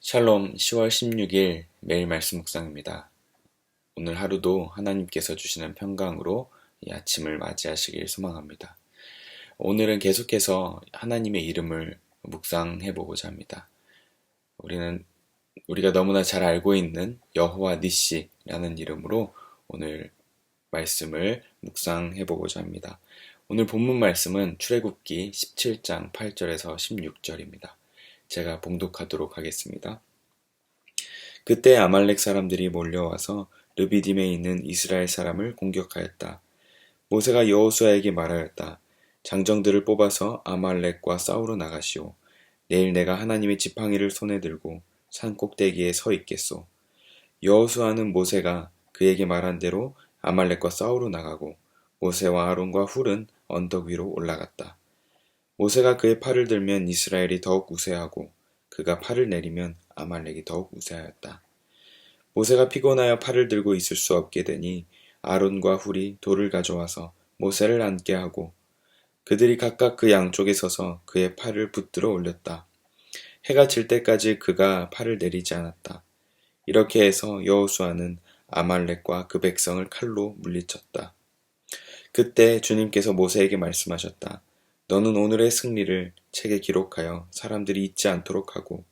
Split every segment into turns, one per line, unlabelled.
샬롬 10월 16일 매일 말씀 묵상입니다. 오늘 하루도 하나님께서 주시는 평강으로 이 아침을 맞이하시길 소망합니다. 오늘은 계속해서 하나님의 이름을 묵상해 보고자 합니다. 우리가 너무나 잘 알고 있는 여호와 니시라는 이름으로 오늘 말씀을 묵상해 보고자 합니다. 오늘 본문 말씀은 출애굽기 17장 8절에서 16절입니다. 제가 봉독하도록 하겠습니다. 그때 아말렉 사람들이 몰려와서 르비딤에 있는 이스라엘 사람을 공격하였다. 모세가 여호수아에게 말하였다. 장정들을 뽑아서 아말렉과 싸우러 나가시오. 내일 내가 하나님의 지팡이를 손에 들고 산 꼭대기에 서 있겠소. 여호수아는 모세가 그에게 말한 대로 아말렉과 싸우러 나가고 모세와 아론과 훌은 언덕 위로 올라갔다. 모세가 그의 팔을 들면 이스라엘이 더욱 우세하고 그가 팔을 내리면 아말렉이 더욱 우세하였다. 모세가 피곤하여 팔을 들고 있을 수 없게 되니 아론과 훌이 돌을 가져와서 모세를 앉게 하고 그들이 각각 그 양쪽에 서서 그의 팔을 붙들어 올렸다. 해가 질 때까지 그가 팔을 내리지 않았다. 이렇게 해서 여호수아는 아말렉과 그 백성을 칼로 물리쳤다. 그때 주님께서 모세에게 말씀하셨다. 너는 오늘의 승리를 책에 기록하여 사람들이 잊지 않도록 하고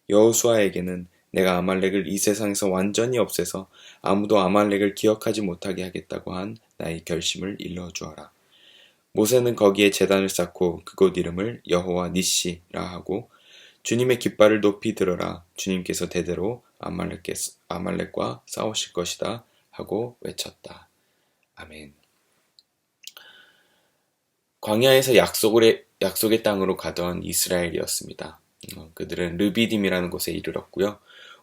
여호수아에게는 내가 아말렉을 이 세상에서 완전히 없애서 아무도 아말렉을 기억하지 못하게 하겠다고 한 나의 결심을 일러주어라. 모세는 거기에 제단을 쌓고 그곳 이름을 여호와 니시라 하고 주님의 깃발을 높이 들어라. 주님께서 대대로 아말렉과 싸우실 것이다 하고 외쳤다. 아멘. 광야에서 약속의 땅으로 가던 이스라엘이었습니다. 그들은 르비딤이라는 곳에 이르렀고요.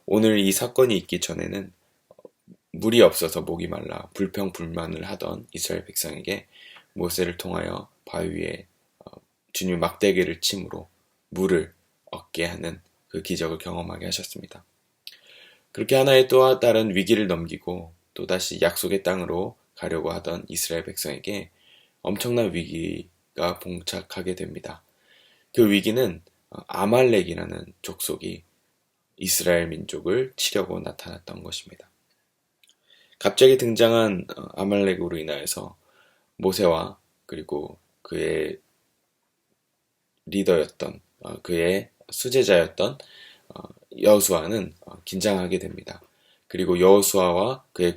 오늘 이 사건이 있기 전에는 물이 없어서 목이 말라 불평불만을 하던 이스라엘 백성에게 모세를 통하여 바위 위에 주님의 막대기를 침으로 물을 얻게 하는 그 기적을 경험하게 하셨습니다. 그렇게 하나의 또 다른 위기를 넘기고 또다시 약속의 땅으로 가려고 하던 이스라엘 백성에게 엄청난 위기가 봉착하게 됩니다. 그 위기는 아말렉이라는 족속이 이스라엘 민족을 치려고 나타났던 것입니다. 갑자기 등장한 아말렉으로 인하여서 모세와 그리고 그의 리더였던 그의 수제자였던 여호수아는 긴장하게 됩니다. 그리고 여호수아와 그의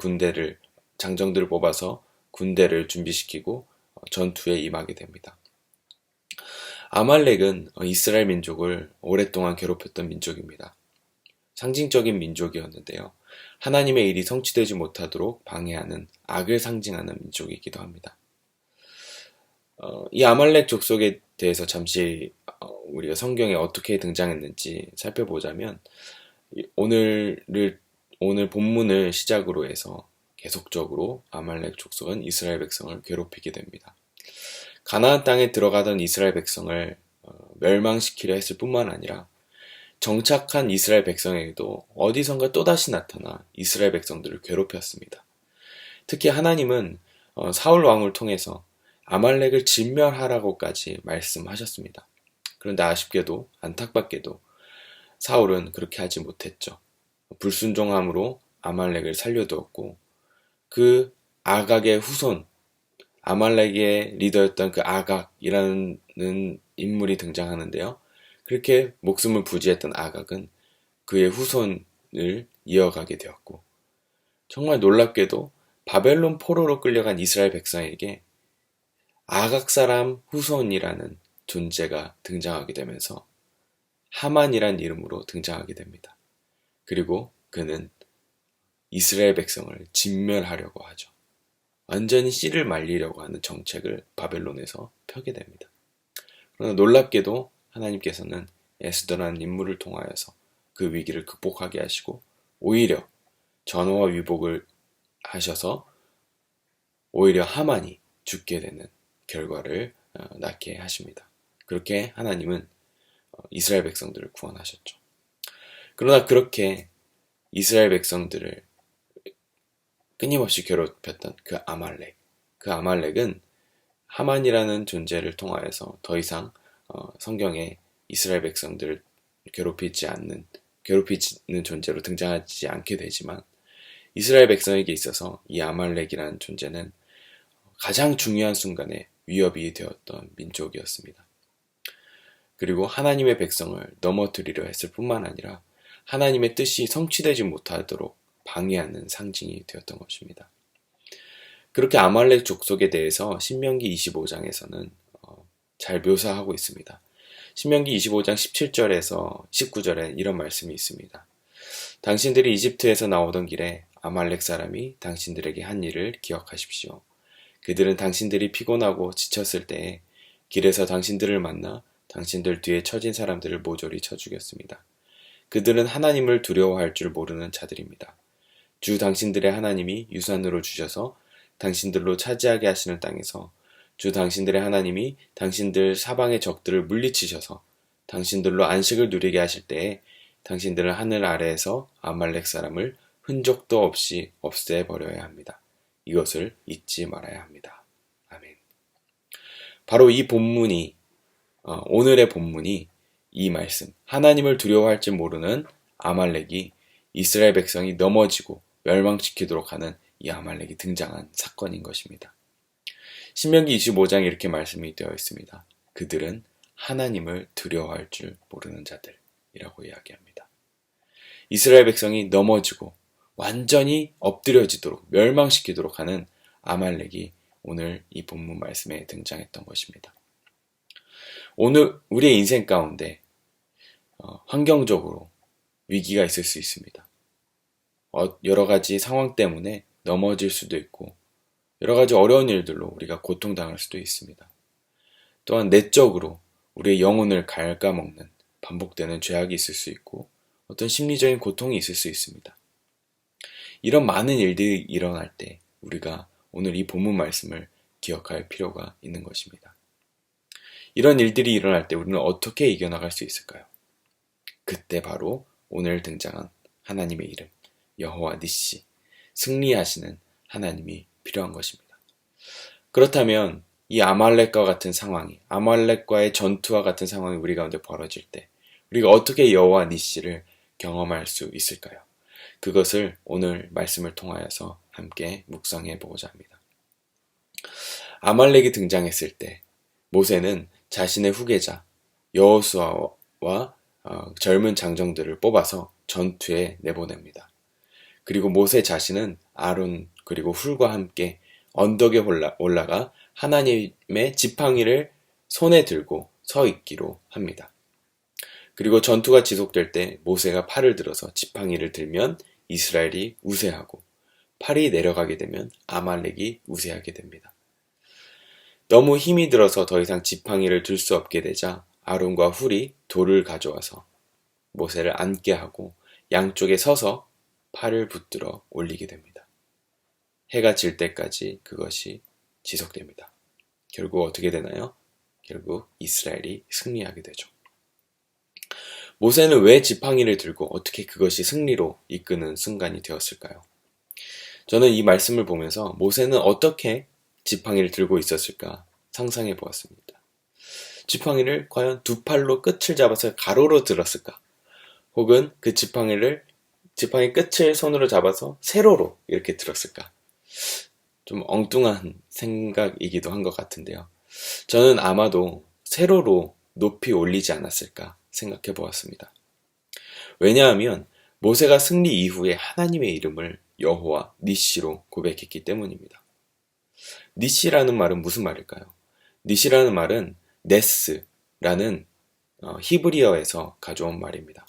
장정들을 뽑아서 군대를 준비시키고 전투에 임하게 됩니다. 아말렉은 이스라엘 민족을 오랫동안 괴롭혔던 민족입니다. 상징적인 민족이었는데요. 하나님의 일이 성취되지 못하도록 방해하는 악을 상징하는 민족이기도 합니다. 이 아말렉 족속에 대해서 잠시 우리가 성경에 어떻게 등장했는지 살펴보자면 오늘 본문을 시작으로 해서 계속적으로 아말렉 족속은 이스라엘 백성을 괴롭히게 됩니다. 가나안 땅에 들어가던 이스라엘 백성을 멸망시키려 했을 뿐만 아니라 정착한 이스라엘 백성에게도 어디선가 또다시 나타나 이스라엘 백성들을 괴롭혔습니다. 특히 하나님은 사울 왕을 통해서 아말렉을 진멸하라고까지 말씀하셨습니다. 그런데 아쉽게도 안타깝게도 사울은 그렇게 하지 못했죠. 불순종함으로 아말렉을 살려두었고 그 아각의 후손, 아말렉의 리더였던 그 아각이라는 인물이 등장하는데요. 그렇게 목숨을 부지했던 아각은 그의 후손을 이어가게 되었고 정말 놀랍게도 바벨론 포로로 끌려간 이스라엘 백성에게 아각 사람 후손이라는 존재가 등장하게 되면서 하만이란 이름으로 등장하게 됩니다. 그리고 그는 이스라엘 백성을 진멸하려고 하죠. 완전히 씨를 말리려고 하는 정책을 바벨론에서 펴게 됩니다. 그러나 놀랍게도 하나님께서는 에스더라는 인물을 통하여서 그 위기를 극복하게 하시고 오히려 전어와 위복을 하셔서 오히려 하만이 죽게 되는 결과를 낳게 하십니다. 그렇게 하나님은 이스라엘 백성들을 구원하셨죠. 그러나 그렇게 이스라엘 백성들을 끊임없이 괴롭혔던 그 아말렉은 하만이라는 존재를 통하여서 더 이상 성경에 이스라엘 백성들을 괴롭히지 않는 괴롭히는 존재로 등장하지 않게 되지만 이스라엘 백성에게 있어서 이 아말렉이라는 존재는 가장 중요한 순간에 위협이 되었던 민족이었습니다. 그리고 하나님의 백성을 넘어뜨리려 했을 뿐만 아니라 하나님의 뜻이 성취되지 못하도록 방해하는 상징이 되었던 것입니다. 그렇게 아말렉 족속에 대해서 신명기 25장에서는 잘 묘사하고 있습니다. 신명기 25장 17절에서 19절에 이런 말씀이 있습니다. 당신들이 이집트에서 나오던 길에 아말렉 사람이 당신들에게 한 일을 기억하십시오. 그들은 당신들이 피곤하고 지쳤을 때에 길에서 당신들을 만나 당신들 뒤에 처진 사람들을 모조리 쳐 죽였습니다. 그들은 하나님을 두려워할 줄 모르는 자들입니다. 주 당신들의 하나님이 유산으로 주셔서 당신들로 차지하게 하시는 땅에서 주 당신들의 하나님이 당신들 사방의 적들을 물리치셔서 당신들로 안식을 누리게 하실 때에 당신들은 하늘 아래에서 아말렉 사람을 흔적도 없이 없애버려야 합니다. 이것을 잊지 말아야 합니다. 아멘. 바로 이 본문이 오늘의 본문이 이 말씀, 하나님을 두려워할 줄 모르는 아말렉이 이스라엘 백성이 넘어지고 멸망시키도록 하는 이 아말렉이 등장한 사건인 것입니다. 신명기 25장에 이렇게 말씀이 되어 있습니다. 그들은 하나님을 두려워할 줄 모르는 자들이라고 이야기합니다. 이스라엘 백성이 넘어지고 완전히 엎드려지도록 멸망시키도록 하는 아말렉이 오늘 이 본문 말씀에 등장했던 것입니다. 오늘 우리의 인생 가운데 환경적으로 위기가 있을 수 있습니다. 여러 가지 상황 때문에 넘어질 수도 있고 여러 가지 어려운 일들로 우리가 고통당할 수도 있습니다. 또한 내적으로 우리의 영혼을 갉아먹는 반복되는 죄악이 있을 수 있고 어떤 심리적인 고통이 있을 수 있습니다. 이런 많은 일들이 일어날 때 우리가 오늘 이 본문 말씀을 기억할 필요가 있는 것입니다. 이런 일들이 일어날 때 우리는 어떻게 이겨나갈 수 있을까요? 그때 바로 오늘 등장한 하나님의 이름 여호와 니시, 승리하시는 하나님이 필요한 것입니다. 그렇다면 이 아말렉과 같은 상황이, 아말렉과의 전투와 같은 상황이 우리 가운데 벌어질 때 우리가 어떻게 여호와 니시를 경험할 수 있을까요? 그것을 오늘 말씀을 통하여서 함께 묵상해 보고자 합니다. 아말렉이 등장했을 때 모세는 자신의 후계자 여호수아와 젊은 장정들을 뽑아서 전투에 내보냅니다. 그리고 모세 자신은 아론 그리고 훌과 함께 언덕에 올라가 하나님의 지팡이를 손에 들고 서 있기로 합니다. 그리고 전투가 지속될 때 모세가 팔을 들어서 지팡이를 들면 이스라엘이 우세하고 팔이 내려가게 되면 아말렉이 우세하게 됩니다. 너무 힘이 들어서 더 이상 지팡이를 들 수 없게 되자 아론과 훌이 돌을 가져와서 모세를 앉게 하고 양쪽에 서서 팔을 붙들어 올리게 됩니다. 해가 질 때까지 그것이 지속됩니다. 결국 어떻게 되나요? 결국 이스라엘이 승리하게 되죠. 모세는 왜 지팡이를 들고 어떻게 그것이 승리로 이끄는 순간이 되었을까요? 저는 이 말씀을 보면서 모세는 어떻게 지팡이를 들고 있었을까 상상해 보았습니다. 지팡이를 과연 두 팔로 끝을 잡아서 가로로 들었을까? 혹은 그 지팡이 끝을 손으로 잡아서 세로로 이렇게 들었을까? 좀 엉뚱한 생각이기도 한 것 같은데요. 저는 아마도 세로로 높이 올리지 않았을까 생각해 보았습니다. 왜냐하면 모세가 승리 이후에 하나님의 이름을 여호와 니시로 고백했기 때문입니다. 니시라는 말은 무슨 말일까요? 니시라는 말은 네스라는 히브리어에서 가져온 말입니다.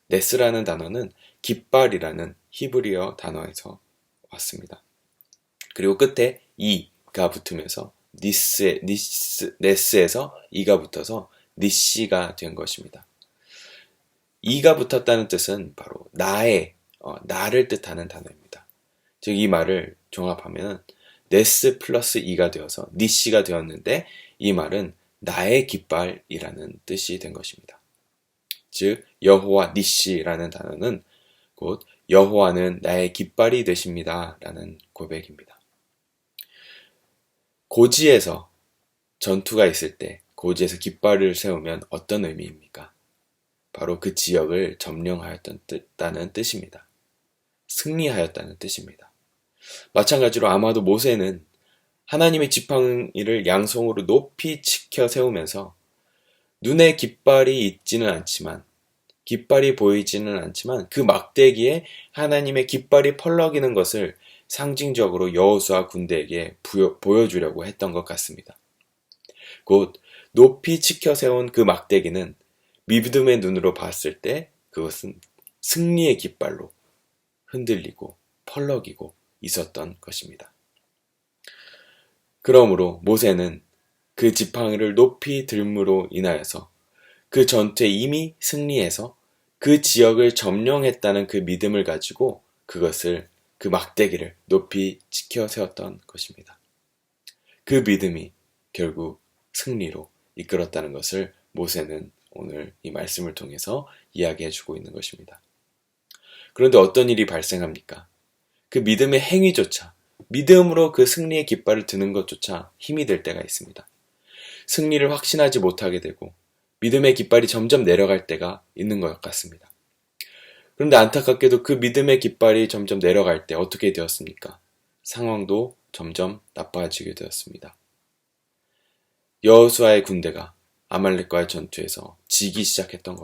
네스라는 단어는 깃발이라는 히브리어 단어에서 왔습니다. 그리고 끝에 이가 붙으면서 네스에서 이가 붙어서 니시가 된 것입니다. 이가 붙었다는 뜻은 바로 나를 뜻하는 단어입니다. 즉 이 말을 종합하면 네스 플러스 이가 되어서 니시가 되었는데 이 말은 나의 깃발이라는 뜻이 된 것입니다. 즉 여호와 니시라는 단어는 곧 여호와는 나의 깃발이 되십니다 라는 고백입니다. 고지에서 전투가 있을 때 고지에서 깃발을 세우면 어떤 의미입니까? 바로 그 지역을 점령하였다는 뜻입니다. 승리하였다는 뜻입니다. 마찬가지로 아마도 모세는 하나님의 지팡이를 양손으로 높이 치켜 세우면서 눈에 깃발이 보이지는 않지만 그 막대기에 하나님의 깃발이 펄럭이는 것을 상징적으로 여호수아 군대에게 보여주려고 했던 것 같습니다. 곧 높이 치켜 세운 그 막대기는 믿음의 눈으로 봤을 때 그것은 승리의 깃발로 흔들리고 펄럭이고 있었던 것입니다. 그러므로 모세는 그 지팡이를 높이 들므로 인하여서 그 전투에 이미 승리해서 그 지역을 점령했다는 그 믿음을 가지고 그 막대기를 높이 치켜 세웠던 것입니다. 그 믿음이 결국 승리로 이끌었다는 것을 모세는 오늘 이 말씀을 통해서 이야기해 주고 있는 것입니다. 그런데 어떤 일이 발생합니까? 그 믿음의 행위조차, 믿음으로 그 승리의 깃발을 드는 것조차 힘이 될 때가 있습니다. 승리를 확신하지 못하게 되고 믿음의 깃발이 점점 내려갈 때가 있는 것 같습니다. 그런데 안타깝게도 그 믿음의 깃발이 점점 내려갈 때 어떻게 되었습니까? 상황도 점점 나빠지게 되었습니다. 여호수아의 군대가 아말렉과의 전투에서 지기 시작했던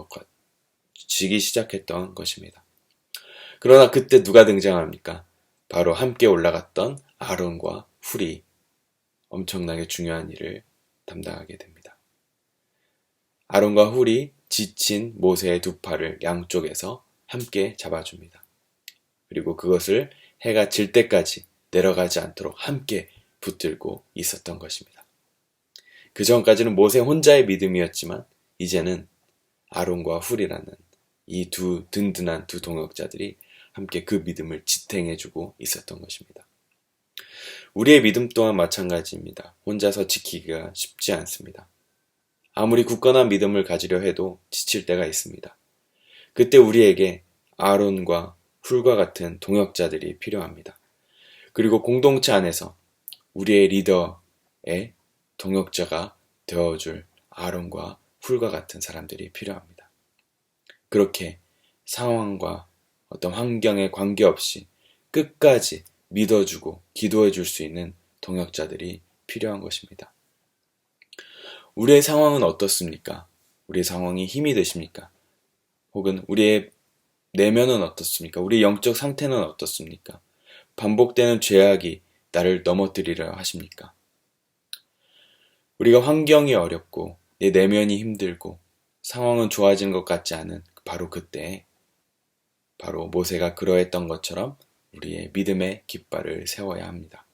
것입니다. 그러나 그때 누가 등장합니까? 바로 함께 올라갔던 아론과 훌이 엄청나게 중요한 일을 담당하게 됩니다. 아론과 훌이 지친 모세의 두 팔을 양쪽에서 함께 잡아줍니다. 그리고 그것을 해가 질 때까지 내려가지 않도록 함께 붙들고 있었던 것입니다. 그 전까지는 모세 혼자의 믿음이었지만 이제는 아론과 훌이라는 이 든든한 두 동역자들이 함께 그 믿음을 지탱해주고 있었던 것입니다. 우리의 믿음 또한 마찬가지입니다. 혼자서 지키기가 쉽지 않습니다. 아무리 굳건한 믿음을 가지려 해도 지칠 때가 있습니다. 그때 우리에게 아론과 훌과 같은 동역자들이 필요합니다. 그리고 공동체 안에서 우리의 리더의 동역자가 되어줄 아론과 훌과 같은 사람들이 필요합니다. 그렇게 상황과 어떤 환경에 관계없이 끝까지 믿어주고 기도해줄 수 있는 동역자들이 필요한 것입니다. 우리의 상황은 어떻습니까? 우리의 상황이 힘이 되십니까? 혹은 우리의 내면은 어떻습니까? 우리의 영적 상태는 어떻습니까? 반복되는 죄악이 나를 넘어뜨리려 하십니까? 우리가 환경이 어렵고 내 내면이 힘들고 상황은 좋아지는 것 같지 않은 바로 그때 바로 모세가 그러했던 것처럼 우리의 믿음의 깃발을 세워야 합니다.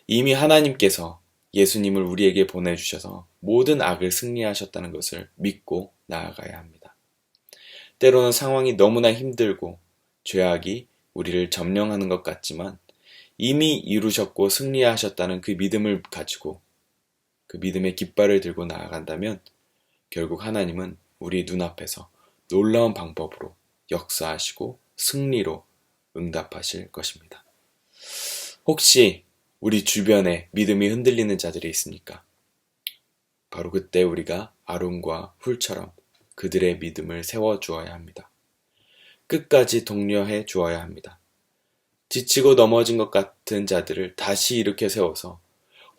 이미 하나님께서 예수님을 우리에게 보내주셔서 모든 악을 승리하셨다는 것을 믿고 나아가야 합니다. 때로는 상황이 너무나 힘들고 죄악이 우리를 점령하는 것 같지만 이미 이루셨고 승리하셨다는 그 믿음을 가지고 그 믿음의 깃발을 들고 나아간다면 결국 하나님은 우리 눈앞에서 놀라운 방법으로 역사하시고 승리로 응답하실 것입니다. 혹시 우리 주변에 믿음이 흔들리는 자들이 있습니까? 바로 그때 우리가 아론과 훌처럼 그들의 믿음을 세워주어야 합니다. 끝까지 독려해 주어야 합니다. 지치고 넘어진 것 같은 자들을 다시 일으켜 세워서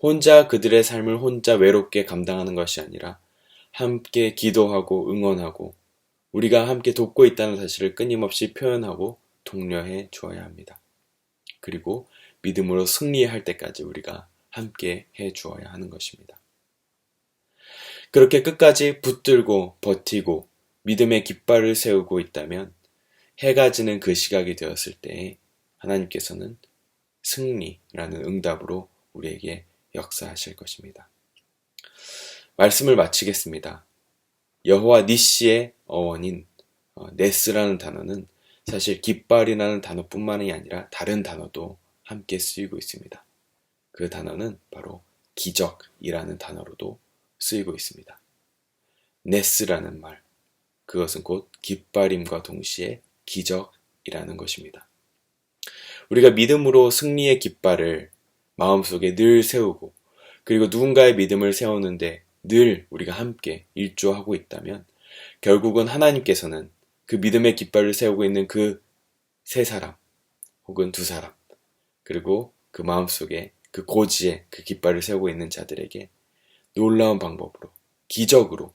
혼자 그들의 삶을 혼자 외롭게 감당하는 것이 아니라 함께 기도하고 응원하고 우리가 함께 돕고 있다는 사실을 끊임없이 표현하고 독려해 주어야 합니다. 그리고 믿음으로 승리할 때까지 우리가 함께 해 주어야 하는 것입니다. 그렇게 끝까지 붙들고 버티고 믿음의 깃발을 세우고 있다면 해가 지는 그 시각이 되었을 때 하나님께서는 승리라는 응답으로 우리에게 역사하실 것입니다. 말씀을 마치겠습니다. 여호와 니시의 어원인 네스라는 단어는 사실 깃발이라는 단어뿐만이 아니라 다른 단어도 함께 쓰이고 있습니다. 그 단어는 바로 기적이라는 단어로도 쓰이고 있습니다. 네스라는 말, 그것은 곧 깃발임과 동시에 기적이라는 것입니다. 우리가 믿음으로 승리의 깃발을 마음속에 늘 세우고 그리고 누군가의 믿음을 세우는데 늘 우리가 함께 일조하고 있다면 결국은 하나님께서는 그 믿음의 깃발을 세우고 있는 그 세 사람 혹은 두 사람, 그리고 그 마음속에 그 고지에 그 깃발을 세우고 있는 자들에게 놀라운 방법으로, 기적으로,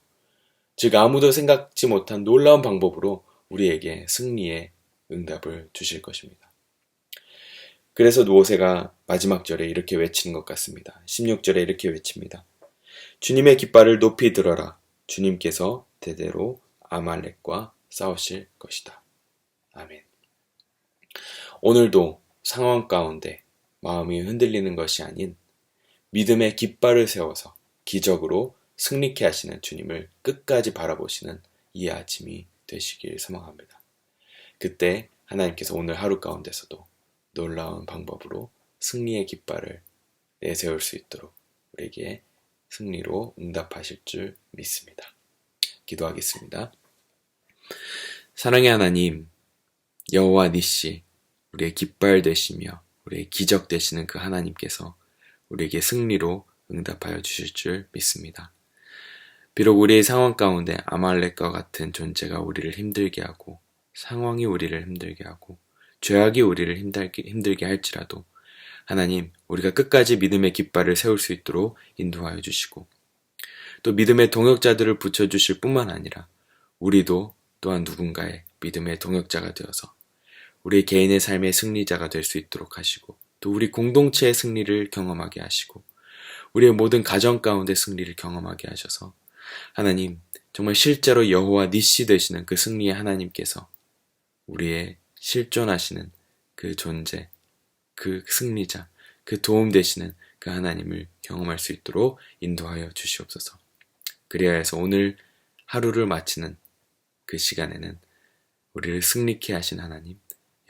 즉 아무도 생각지 못한 놀라운 방법으로 우리에게 승리의 응답을 주실 것입니다. 그래서 모세가 마지막 절에 이렇게 외치는 것 같습니다. 16절에 이렇게 외칩니다. 주님의 깃발을 높이 들어라. 주님께서 대대로 아말렉과 싸우실 것이다. 아멘. 오늘도 상황 가운데 마음이 흔들리는 것이 아닌 믿음의 깃발을 세워서 기적으로 승리케 하시는 주님을 끝까지 바라보시는 이 아침이 되시길 소망합니다. 그때 하나님께서 오늘 하루 가운데서도 놀라운 방법으로 승리의 깃발을 내세울 수 있도록 우리에게 승리로 응답하실 줄 믿습니다. 기도하겠습니다. 사랑의 하나님, 여호와 니시, 우리의 깃발 되시며 우리의 기적 되시는 그 하나님께서 우리에게 승리로 응답하여 주실 줄 믿습니다. 비록 우리의 상황 가운데 아말렉과 같은 존재가 우리를 힘들게 하고 상황이 우리를 힘들게 하고 죄악이 우리를 힘들게 할지라도 하나님, 우리가 끝까지 믿음의 깃발을 세울 수 있도록 인도하여 주시고 또 믿음의 동역자들을 붙여주실 뿐만 아니라 우리도 또한 누군가의 믿음의 동역자가 되어서 우리 개인의 삶의 승리자가 될 수 있도록 하시고 또 우리 공동체의 승리를 경험하게 하시고 우리의 모든 가정 가운데 승리를 경험하게 하셔서 하나님, 정말 실제로 여호와 니시 되시는 그 승리의 하나님께서 우리의 실존하시는 그 존재, 그 승리자, 그 도움 되시는 그 하나님을 경험할 수 있도록 인도하여 주시옵소서. 그래야 해서 오늘 하루를 마치는 그 시간에는 우리를 승리케 하신 하나님,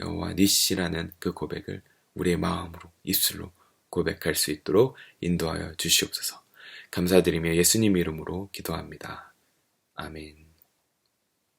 여호와 니시라는 그 고백을 우리의 마음으로, 입술로 고백할 수 있도록 인도하여 주시옵소서. 감사드리며 예수님 이름으로 기도합니다. 아멘.